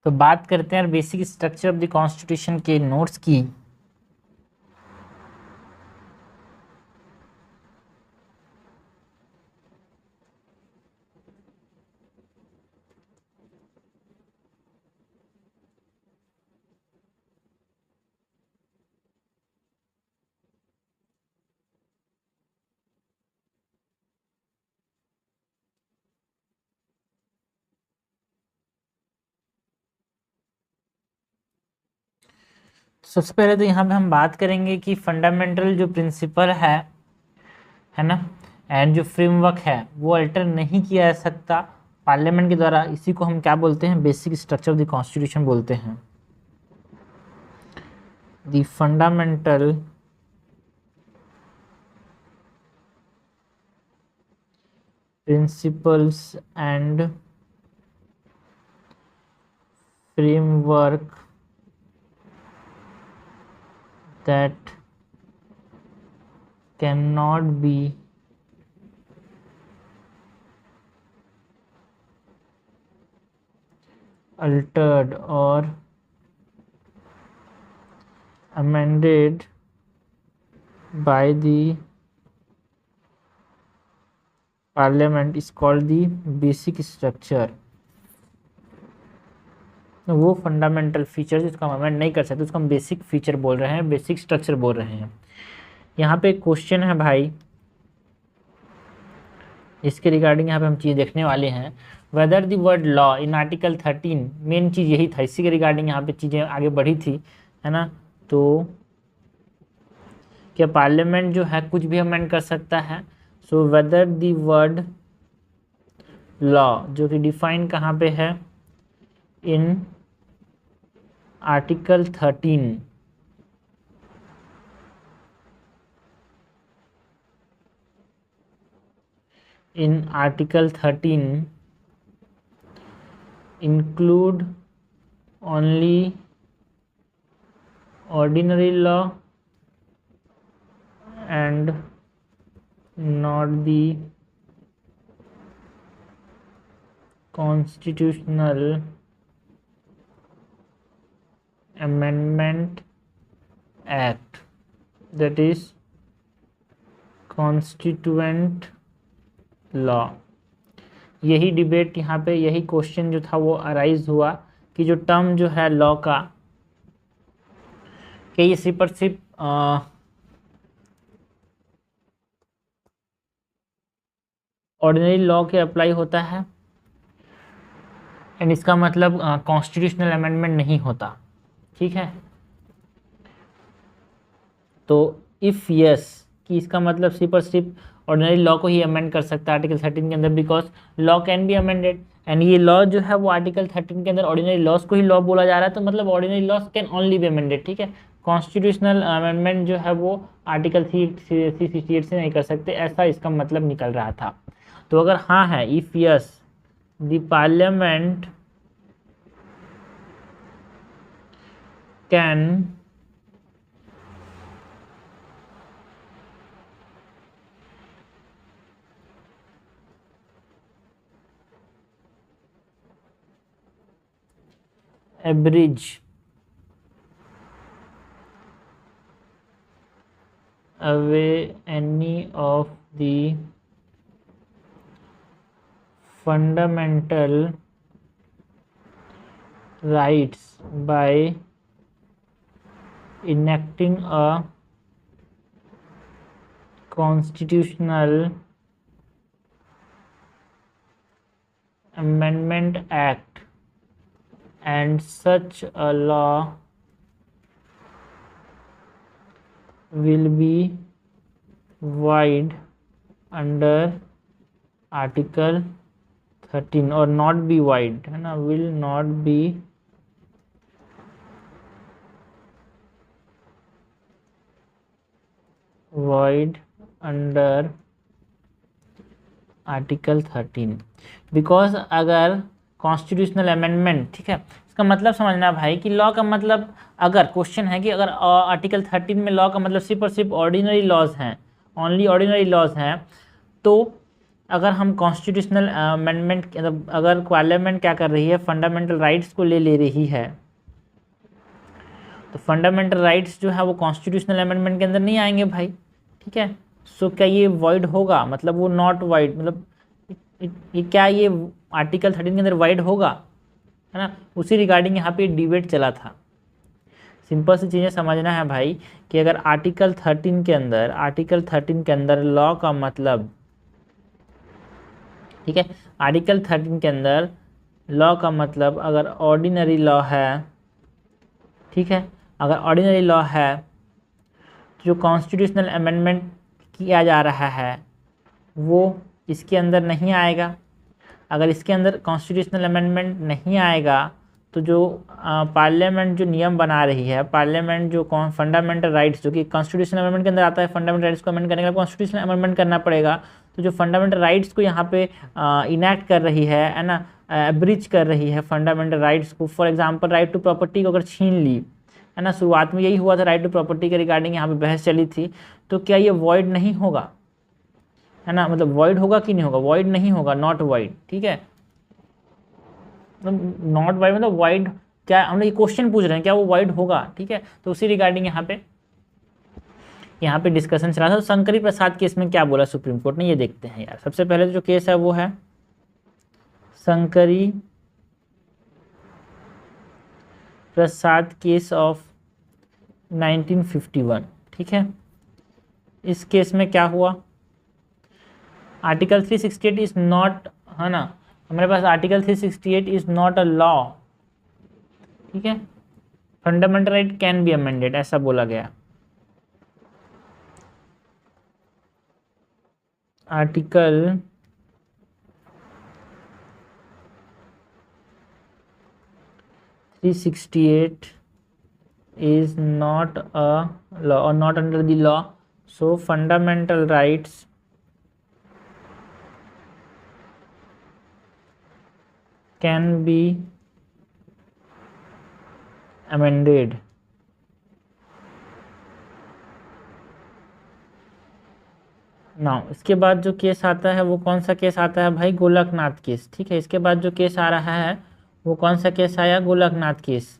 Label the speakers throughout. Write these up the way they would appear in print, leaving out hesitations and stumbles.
Speaker 1: तो बात करते हैं basic structure of the constitution के नोट्स की। सबसे पहले तो यहाँ पे हम बात करेंगे कि फंडामेंटल जो प्रिंसिपल है ना, एंड जो फ्रेमवर्क है वो अल्टर नहीं किया जा सकता पार्लियामेंट के द्वारा। इसी को हम क्या बोलते हैं, basic structure of the constitution बोलते हैं। The fundamental principles and framework that cannot be altered or amended by the parliament is called the basic structure। वो फंडामेंटल फीचर जिसको हम अमेंड नहीं कर सकते उसको हम बेसिक फीचर बोल रहे हैं, बेसिक स्ट्रक्चर बोल रहे हैं। यहाँ पे एक क्वेश्चन है भाई, इसके रिगार्डिंग यहाँ पे हम चीज़ देखने वाले हैं। Whether the word law in article 13, main चीज़ यही था, इसी के रिगार्डिंग यहाँ पे चीज़ें आगे बढ़ी थी, है ना। तो क्या पार्लियामेंट जो है कुछ भी अमेंड कर सकता है? So whether the word law जो कि डिफाइन कहाँ पे है, इन article 13, in article 13 include only ordinary law and not the constitutional amendment act, that is constituent law. यही डिबेट यहाँ पे, यही क्वेश्चन जो था वो अराइज हुआ कि जो टर्म जो है लॉ का, कि ये सिर्फ और सिर्फ ऑर्डिनरी लॉ के अप्लाई होता है एंड इसका मतलब कॉन्स्टिट्यूशनल अमेंडमेंट नहीं होता, ठीक है। तो इफ़ यस कि इसका मतलब सिर्फ और सिर्फ ऑर्डिनरी लॉ को ही अमेंड कर सकता है आर्टिकल 13 के अंदर, because law can be amended and ये लॉ जो है वो आर्टिकल 13 के अंदर ऑर्डिनरी लॉज को ही लॉ बोला जा रहा है, तो मतलब ordinary laws can only be amended, ठीक है। कॉन्स्टिट्यूशनल अमेंडमेंट जो है वो आर्टिकल 368 से नहीं कर सकते, ऐसा इसका मतलब निकल रहा था। तो अगर हाँ है, if yes the parliament can abridge away any of the fundamental rights by enacting a constitutional amendment act, and such a law will be void under article 13 or not be void, है ना, will not be void under article 13। Because अगर constitutional amendment, ठीक है, इसका मतलब समझना भाई कि लॉ का मतलब, अगर क्वेश्चन है कि अगर आर्टिकल 13 में लॉ का मतलब सिर्फ और सिर्फ ऑर्डिनरी लॉज हैं, ओनली ऑर्डिनरी लॉज हैं, तो अगर हम कॉन्स्टिट्यूशनल अमेंडमेंट, अगर पार्लियामेंट क्या कर रही है, फंडामेंटल राइट्स को ले रही है, तो फंडामेंटल राइट्स जो है वो कॉन्स्टिट्यूशनल अमेंडमेंट के अंदर नहीं आएंगे भाई, ठीक है। सो क्या ये वॉइड होगा, मतलब वो नॉट वाइड, मतलब ये क्या ये आर्टिकल 13 के अंदर वाइड होगा, है ना। उसी रिगार्डिंग यहाँ पे डिबेट चला था। सिंपल सी चीज़ें समझना है भाई कि अगर आर्टिकल 13 के अंदर, आर्टिकल 13 के अंदर लॉ का मतलब, ठीक है, आर्टिकल 13 के अंदर लॉ का मतलब अगर ऑर्डिनरी लॉ है, ठीक है, अगर ऑर्डिनरी लॉ है, जो कॉन्स्टिट्यूशनल अमेंडमेंट किया जा रहा है वो इसके अंदर नहीं आएगा। अगर इसके अंदर कॉन्स्टिट्यूशनल अमेंडमेंट नहीं आएगा तो जो पार्लियामेंट जो नियम बना रही है, पार्लियामेंट जो फंडामेंटल राइट्स, जो कि कॉन्स्टिट्यूशनल अमेंडमेंट के अंदर आता है, फंडामेंटल राइट्स को अमेंड करने के लिए कॉन्स्टिट्यूशनल अमेंडमेंट करना पड़ेगा। तो जो फंडामेंटल राइट्स को यहाँ पे इनैक्ट कर रही है ना, ब्रिज कर रही है फंडामेंटल राइट्स को। For example right to property को अगर छीन ली, है ना, शुरुआत में यही हुआ था, राइट टू प्रॉपर्टी के रिगार्डिंग यहाँ पे बहस चली थी, तो क्या ये वॉइड नहीं होगा, है ना, मतलब वॉइड होगा कि नहीं होगा, वॉइड नहीं होगा, नॉट वॉइड, ठीक है। नॉट वाइड मतलब वाइड, क्या हम लोग ये क्वेश्चन पूछ रहे हैं क्या वो वाइड होगा, ठीक है। तो उसी रिगार्डिंग यहाँ पे डिस्कशन चला था। तो शंकरी प्रसाद केस में क्या बोला सुप्रीम कोर्ट ने, ये देखते हैं यार। सबसे पहले जो केस है वो है शंकरी प्रसाद केस ऑफ 1951, ठीक है। इस केस में क्या हुआ, आर्टिकल 368 इज नॉट, है ना, हमारे पास article 368 is not a law, ठीक है, fundamental right can be amended, ऐसा बोला गया। Article 368 is not a law or not under the law, so fundamental rights can be amended। Now इसके बाद जो केस आता है वो कौन सा केस आता है भाई, गोलकनाथ केस, ठीक है। इसके बाद जो केस आ रहा है वो कौन सा केस आया, Golaknath case.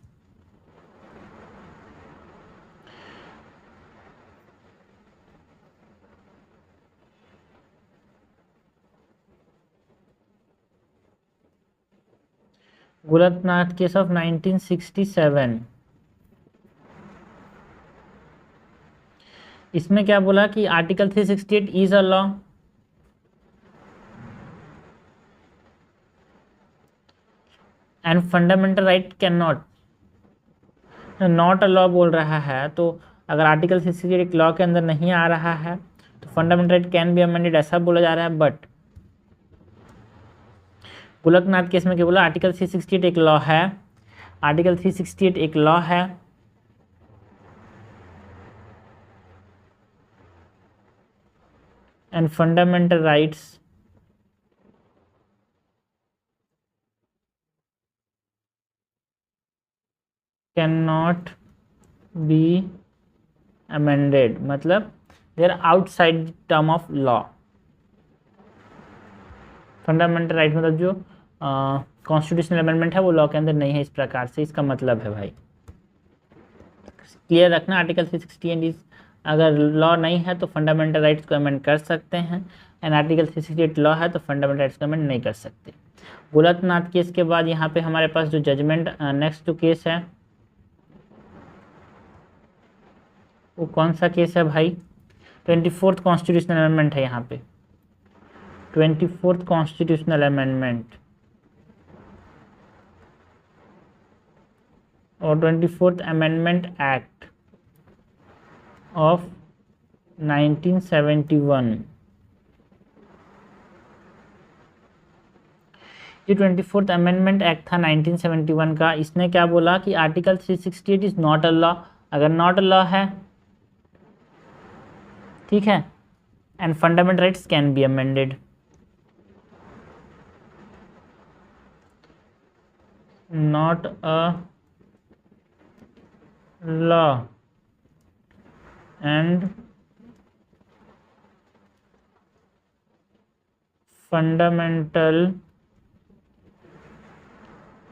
Speaker 1: Golaknath case of 1967। इसमें क्या बोला कि article 368 is a law, and fundamental right can not, not a law बोल रहा है। तो अगर आर्टिकल 368 एक लॉ के अंदर नहीं आ रहा है तो fundamental right can be amended ऐसा बोला जा रहा है। बट गोलकनाथ केस में क्या बोला, आर्टिकल 368 एक लॉ है, आर्टिकल 368 एक लॉ है, and fundamental rights can not be amended, मतलब they are outside term of law. Fundamental right मतलब जो कॉन्स्टिट्यूशनल अमेंडमेंट है वो लॉ के अंदर नहीं है, इस प्रकार से इसका मतलब है भाई। क्लियर रखना, आर्टिकल 368 इज, अगर लॉ नहीं है तो फंडामेंटल राइट्स को अमेंड कर सकते हैं, एंड आर्टिकल 368 लॉ है तो फंडामेंटल राइट्स को अमेंड नहीं कर सकते। गोलकनाथ केस के बाद यहाँ पे हमारे पास जो जजमेंट नेक्स्ट जो केस है वो कौन सा केस है भाई, 24th कॉन्स्टिट्यूशनल अमेंडमेंट है यहाँ पे, 24th कॉन्स्टिट्यूशनल अमेंडमेंट और 24th अमेंडमेंट एक्ट ऑफ 1971। जो 24th अमेंडमेंट एक्ट था 1971 का, इसने क्या बोला कि article 368 is not a law, अगर नॉट अ लॉ है, ठीक है, and fundamental rights can be amended. Not a law and fundamental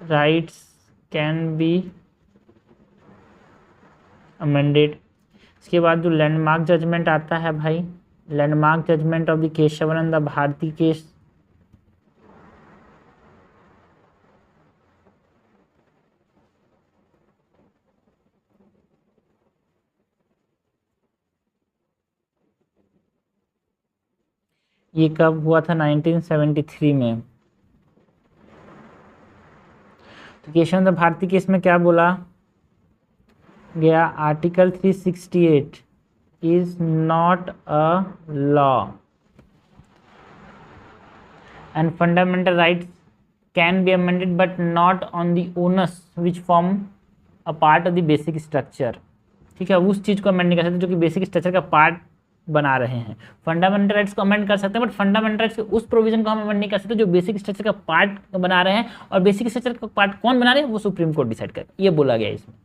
Speaker 1: rights can be amended. इसके बाद जो लैंडमार्क जजमेंट आता है भाई, landmark judgment of the Kesavananda Bharati case, ये कब हुआ था? 1973 में। तो केशवानंद भारती केस में क्या बोला गया? Article 368 is not a law and fundamental rights can be amended but not on the owners which form a part of the basic structure. ठीक है, उस चीज़ को अमेंड नहीं कर सकते जो कि बेसिक स्ट्रक्चर का पार्ट बना रहे हैं। फंडामेंटल राइट्स को अमेंड कर सकते हैं, बट फंडामेंटल राइट्स के उस प्रोविजन को हम अमेंड नहीं कर सकते जो बेसिक स्ट्रक्चर का पार्ट बना रहे हैं, और बेसिक स्ट्रक्चर का पार्ट कौन बना रहे हैं वो सुप्रीम कोर्ट डिसाइड करे, ये बोला गया इसमें।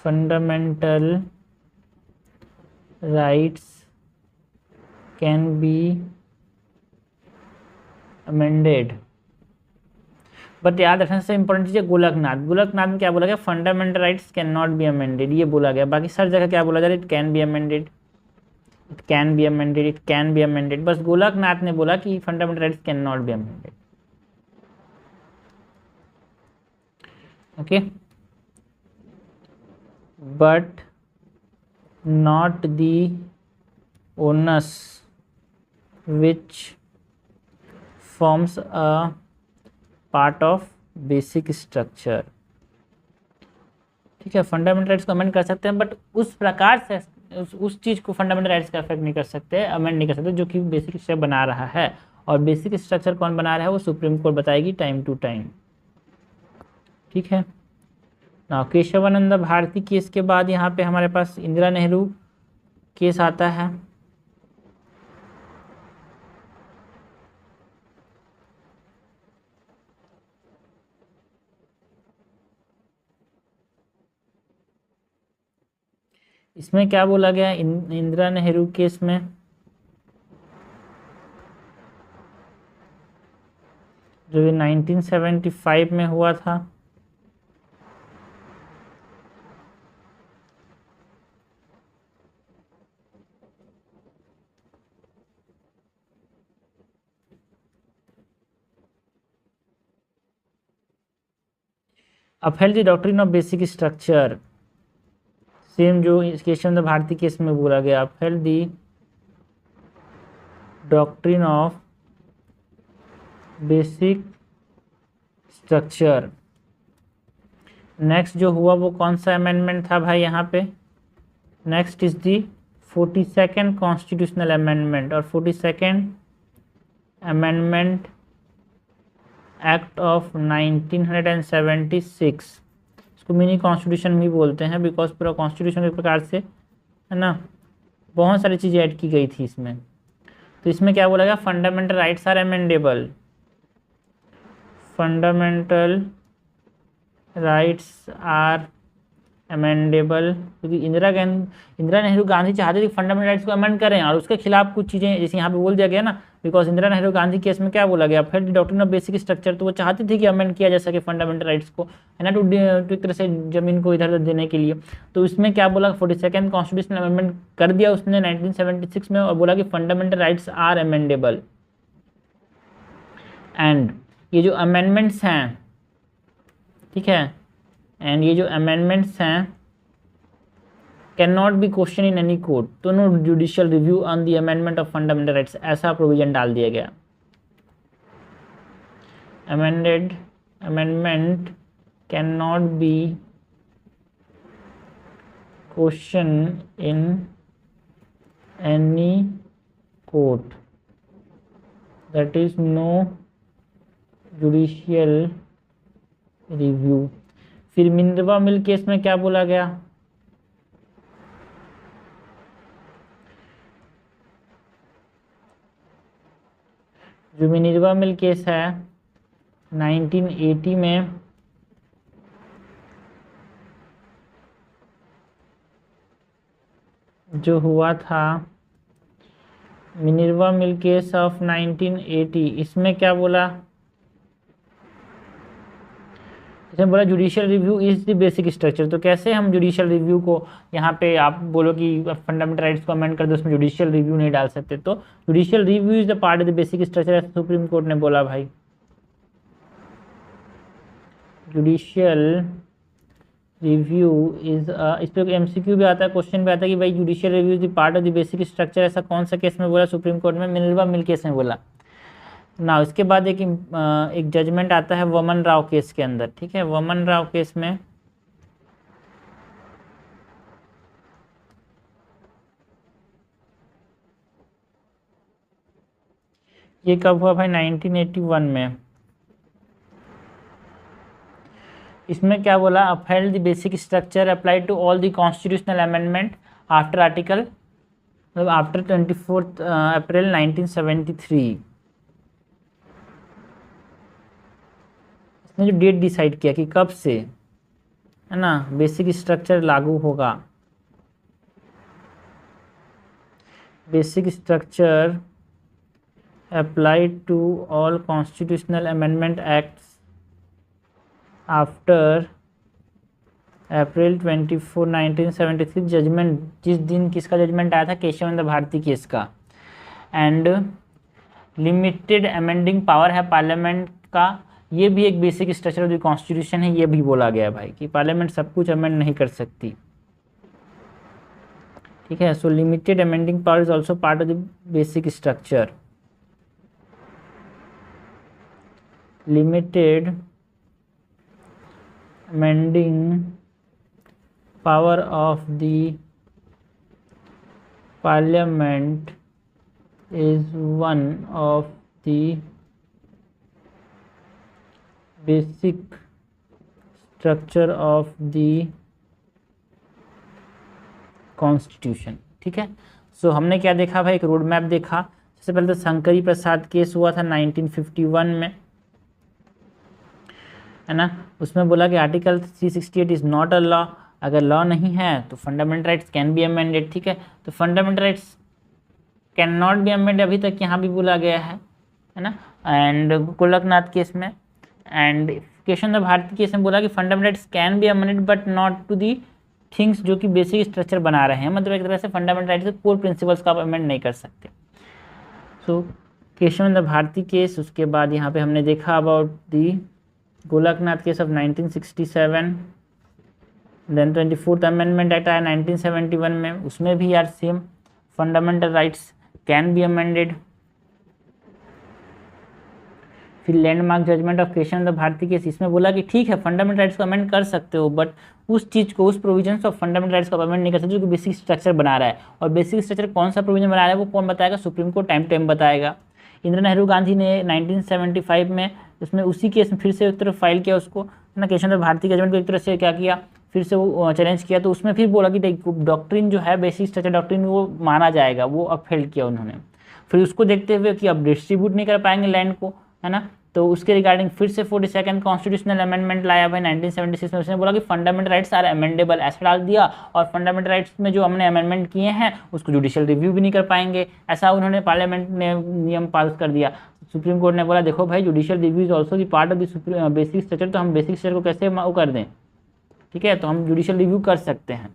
Speaker 1: Fundamental rights can be amended, but याद रखना सबसे इंपॉर्टेंट चीज़ है गोलकनाथ। गोलकनाथ में क्या बोला गया? Fundamental rights can not be amended, ये बोला गया। बाकी सर जगह क्या बोला जा रहा है? It can be amended, it can be amended, it can be amended. बस गोलकनाथ ने बोला कि fundamental rights can not be amended. Okay, but not the onus which forms a part of basic structure. ठीक है, फंडामेंटल राइट्स को amend कर सकते हैं, बट उस प्रकार से उस चीज़ को फंडामेंटल राइट्स का इफेक्ट नहीं कर सकते, अमेंड नहीं कर सकते जो कि बेसिक स्ट्रक्चर बना रहा है। और बेसिक स्ट्रक्चर कौन बना रहा है वो सुप्रीम कोर्ट बताएगी टाइम टू टाइम। ठीक है ना। केशवानंद भारती केस के बाद यहाँ पे हमारे पास इंदिरा नेहरू केस आता है। इसमें क्या बोला गया इंदिरा नेहरू केस में? जो 1975 में हुआ था। Upheld the doctrine of basic structure, same जो केशवानंद भारती केस में बोला गया, upheld the doctrine of basic structure. Next जो हुआ वो कौन सा अमेंडमेंट था भाई यहाँ पे? Next is the 42nd constitutional amendment, और 42nd अमेंडमेंट एक्ट ऑफ 1976। इसको मिनी कॉन्स्टिट्यूशन भी बोलते हैं, बिकॉज पूरा कॉन्स्टिट्यूशन एक प्रकार से है ना, बहुत सारी चीज़ें ऐड की गई थी इसमें। तो इसमें क्या बोला गया? Fundamental rights are amendable, fundamental rights are amendable, क्योंकि इंदिरा नेहरू गांधी चाहते थे फंडामेंटल राइट्स को अमेंड करें, और उसके खिलाफ कुछ चीज़ें जैसे यहाँ पे बोल दिया गया ना, बिकॉज इंदिरा नेहरू गांधी केस में क्या बोला गया? फिर डॉक्ट्रिन ऑफ बेसिक स्ट्रक्चर, तो वो चाहती थी कि अमेंड किया जा सके फंडामेंटल राइट्स को, है ना, टू एक तरह से जमीन को इधर उधर देने के लिए। तो इसमें क्या बोला? 42nd कॉन्स्टिट्यूशनल अमेंडमेंट कर दिया उसने 1976 में, और बोला कि fundamental rights are amendable. And ये जो अमेंडमेंट्स हैं, ठीक है, एंड ये जो अमेंडमेंट्स हैं can not be question in any court, तो no judicial review on the amendment of fundamental rights, ऐसा प्रोविजन डाल दिया गया। Amendment can not be question in any court, that is no judicial review. फिर Minerva Mill case में क्या बोला गया? जो मिनर्वा मिल केस है 1980 में, जो हुआ था मिनर्वा मिल केस ऑफ 1980, इसमें क्या बोला? इसमें बोला judicial review is the basic structure. तो कैसे हम जुडिशियल रिव्यू को यहाँ पे आप बोलो कि फंडामेंटल राइट्स को अमेंड कर दो, उसमें जुडिशियल रिव्यू नहीं डाल सकते? तो judicial review is the part of the basic structure, ऐसा सुप्रीम कोर्ट ने बोला भाई। जुडिशियल रिव्यू इज इस पर एमसीक्यू भी आता है, क्वेश्चन भी आता है कि भाई judicial review is the part of the basic structure, ऐसा कौन सा केस में बोला सुप्रीम कोर्ट में? मिनर्वा मिल केस में बोला ना। इसके बाद एक जजमेंट आता है वमन राव केस के अंदर, ठीक है। वमन राव केस में ये कब हुआ भाई? 1981 में। इसमें क्या बोला? Upheld the basic structure applied to all the constitutional amendment after article, मतलब आफ्टर 24 अप्रैल 1973। इसने जो डेट डिसाइड किया कि कब से, है ना, बेसिक स्ट्रक्चर लागू होगा। Basic structure applied to all constitutional amendment acts after April 24, 1973। Judgement जिस दिन किसका जजमेंट आया था? केशवानंद भारती केस का। एंड लिमिटेड अमेंडिंग पावर है पार्लियामेंट का, ये भी एक basic structure of the constitution है। ये भी बोला गया है भाई कि पार्लियामेंट सब कुछ अमेंड नहीं कर सकती, ठीक है। सो limited amending power is also part of the basic structure. limited amending power of the parliament is one of the basic structure of the constitution, ठीक है। सो हमने क्या देखा भाई? एक रोड मैप देखा। सबसे पहले तो शंकरी प्रसाद केस हुआ था 1951 में, है ना। उसमें बोला कि article 368 is not a law. अगर लॉ नहीं है तो fundamental rights can be amended, ठीक है। तो fundamental rights can not be amended अभी तक यहाँ भी बोला गया है ना। एंड गोलकनाथ केस में एंड केशवानंद भारती केस में बोला कि fundamental rights can be amended but not to the things जो कि बेसिक स्ट्रक्चर बना रहे हैं। मतलब एक तरह से फंडामेंटल राइट्स के कोर प्रिंसिपल्स का आप अमेंड नहीं कर सकते। So Kesavananda Bharati case. उसके बाद यहाँ पे हमने देखा about the Golaknath case of 1967। Then 24th amendment act आया 1971 में, उसमें भी यार same fundamental rights can be amended. फिर landmark judgment of Kesavananda Bharati case, इसमें बोला कि ठीक है फंडामेंटल राइट्स को अमेंड कर सकते हो बट उस चीज़ को, उस प्रोविजंस ऑफ फंडामेंटल राइट्स को अमेंड नहीं कर सकते जो कि बेसिक स्ट्रक्चर बना रहा है। और बेसिक स्ट्रक्चर कौन सा प्रोविजन बना रहा है वो कौन बताएगा? सुप्रीम कोर्ट टाइम टाइम बताएगा। इंदिरा नेहरू गांधी ने 1975 में उसमें उसी केस में फिर से एक तरफ फाइल किया उसको, है ना, केशवानंद भारती के जजमेंट को एक तरह से क्या किया, फिर से वो चैलेंज किया। तो उसमें फिर बोला कि डॉक्ट्रिन जो है बेसिक स्ट्रक्चर डॉक्ट्रिन वो माना जाएगा, वो अपहेल्ड किया उन्होंने। फिर उसको देखते हुए कि अब डिस्ट्रीब्यूट नहीं कर पाएंगे लैंड को, है ना, तो उसके रिगार्डिंग फिर से 42nd कॉन्स्टिट्यूशनल अमेंडमेंट लाया भाई 1976 में। उसने बोला कि फंडामेंटल राइट्स आर अमेंडेबल, ऐसा डाल दिया। और फंडामेंटल राइट्स में जो हमने अमेंडमेंट किए हैं उसको जुडिशियल रिव्यू भी नहीं कर पाएंगे, ऐसा उन्होंने पार्लियामेंट ने नियम पास कर दिया। सुप्रीम कोर्ट ने बोला देखो भाई judicial review is also the part of the basic structure, तो हम बेसिक स्ट्रक्चर को कैसे वो कर दें, ठीक है, तो हम जुडिशियल रिव्यू कर सकते हैं।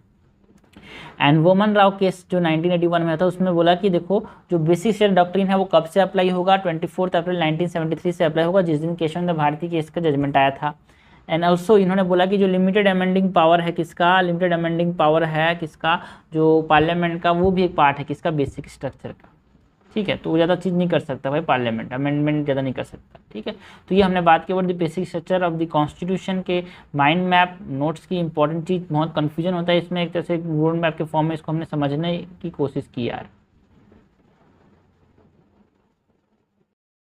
Speaker 1: एंड वोमन राव केस जो 1981 में था उसमें बोला कि देखो जो बेसिक स्ट्रक्चर डॉक्ट्रिन है वो कब से अप्लाई होगा? 24 अप्रैल 1973 से अप्लाई होगा, जिस दिन केशवानंद भारती केस का जजमेंट आया था। एंड ऑल्सो इन्होंने बोला कि जो लिमिटेड अमेंडिंग पावर है किसका? लिमिटेड अमेंडिंग पावर है किसका? जो पार्लियामेंट का, वो भी एक पार्ट है किसका? बेसिक स्ट्रक्चर का, ठीक है। तो वो ज़्यादा चीज़ नहीं कर सकता भाई, पार्लियामेंट अमेंडमेंट ज़्यादा नहीं कर सकता, ठीक है। तो ये हमने बात की about the basic structure of the constitution के माइंड मैप नोट्स की इंपॉर्टेंट चीज़। बहुत कन्फ्यूजन होता है इसमें, एक तरह से रोड मैप के फॉर्म में इसको हमने समझने की कोशिश की यार।